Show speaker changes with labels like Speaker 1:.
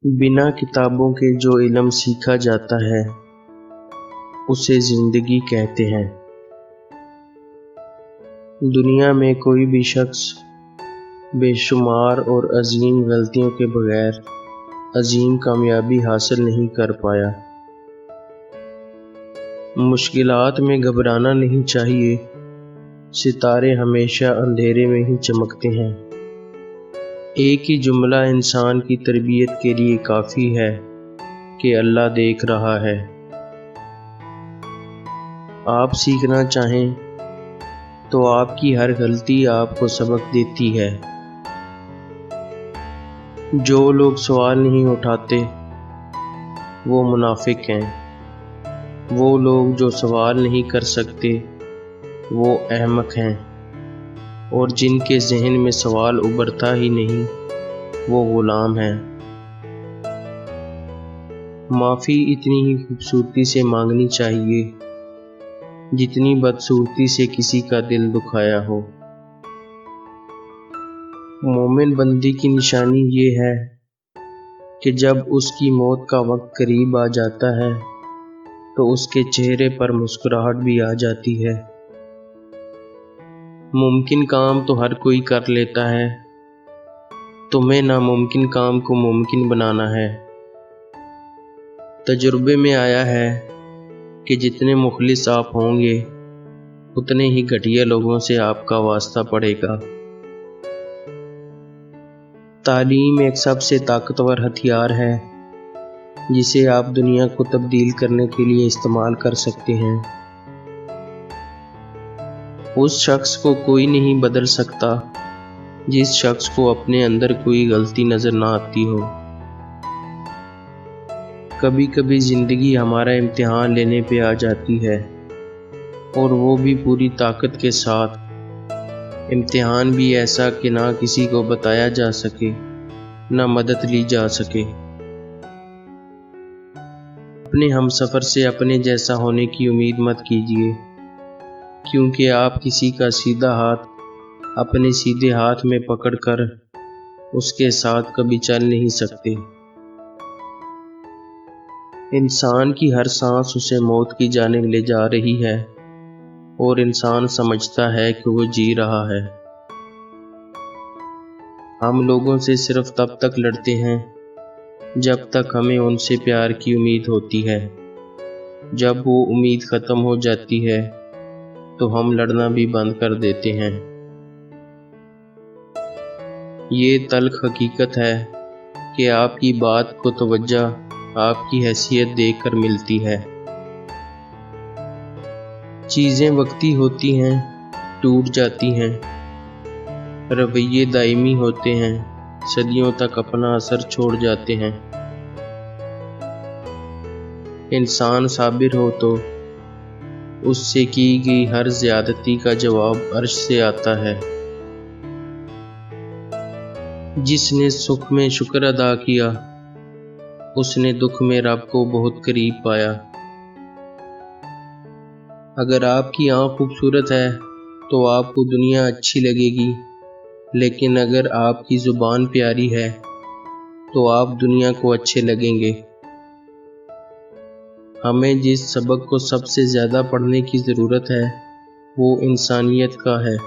Speaker 1: बिना किताबों के जो इल्म सीखा जाता है उसे ज़िंदगी कहते हैं। दुनिया में कोई भी शख्स बेशुमार और अजीम गलतियों के बगैर अजीम कामयाबी हासिल नहीं कर पाया। मुश्किलात में घबराना नहीं चाहिए, सितारे हमेशा अंधेरे में ही चमकते हैं। एक ही जुमला इंसान की तरबियत के लिए काफ़ी है कि अल्लाह देख रहा है। आप सीखना चाहें तो आपकी हर गलती आपको सबक देती है। जो लोग सवाल नहीं उठाते वो मुनाफिक हैं। वो लोग जो सवाल नहीं कर सकते वो अहमक हैं, और जिनके जहन में सवाल उभरता ही नहीं वो गुलाम हैं। माफ़ी इतनी ही खूबसूरती से मांगनी चाहिए जितनी बदसूरती से किसी का दिल दुखाया हो। मोमिन बंदी की निशानी ये है कि जब उसकी मौत का वक्त करीब आ जाता है तो उसके चेहरे पर मुस्कुराहट भी आ जाती है। मुमकिन काम तो हर कोई कर लेता है, तुम्हें नामुमकिन काम को मुमकिन बनाना है। तजुर्बे में आया है कि जितने मुखलिस आप होंगे उतने ही घटिया लोगों से आपका वास्ता पड़ेगा। तालीम एक सबसे ताकतवर हथियार है जिसे आप दुनिया को तब्दील करने के लिए इस्तेमाल कर सकते हैं। उस शख्स को कोई नहीं बदल सकता जिस शख्स को अपने अंदर कोई गलती नज़र ना आती हो। कभी कभी ज़िंदगी हमारा इम्तिहान लेने पे आ जाती है, और वो भी पूरी ताकत के साथ। इम्तिहान भी ऐसा कि ना किसी को बताया जा सके, ना मदद ली जा सके। अपने हमसफ़र से अपने जैसा होने की उम्मीद मत कीजिए, क्योंकि आप किसी का सीधा हाथ अपने सीधे हाथ में पकड़कर उसके साथ कभी चल नहीं सकते। इंसान की हर सांस उसे मौत की जानिब ले जा रही है, और इंसान समझता है कि वो जी रहा है। हम लोगों से सिर्फ तब तक लड़ते हैं जब तक हमें उनसे प्यार की उम्मीद होती है। जब वो उम्मीद ख़त्म हो जाती है तो हम लड़ना भी बंद कर देते हैं। ये तल्ख हकीकत है कि आपकी बात को तवज्जो आपकी हैसियत देखकर मिलती है। चीज़ें वक्ती होती हैं, टूट जाती हैं। रवैये दायमी होते हैं, सदियों तक अपना असर छोड़ जाते हैं। इंसान साबिर हो तो उससे की गई हर ज़्यादती का जवाब अर्श से आता है। जिसने सुख में शुक्र अदा किया उसने दुख में रब को बहुत करीब पाया। अगर आपकी आँख खूबसूरत है तो आपको दुनिया अच्छी लगेगी, लेकिन अगर आपकी ज़ुबान प्यारी है तो आप दुनिया को अच्छे लगेंगे। हमें जिस सबक को सबसे ज़्यादा पढ़ने की ज़रूरत है वो इंसानियत का है।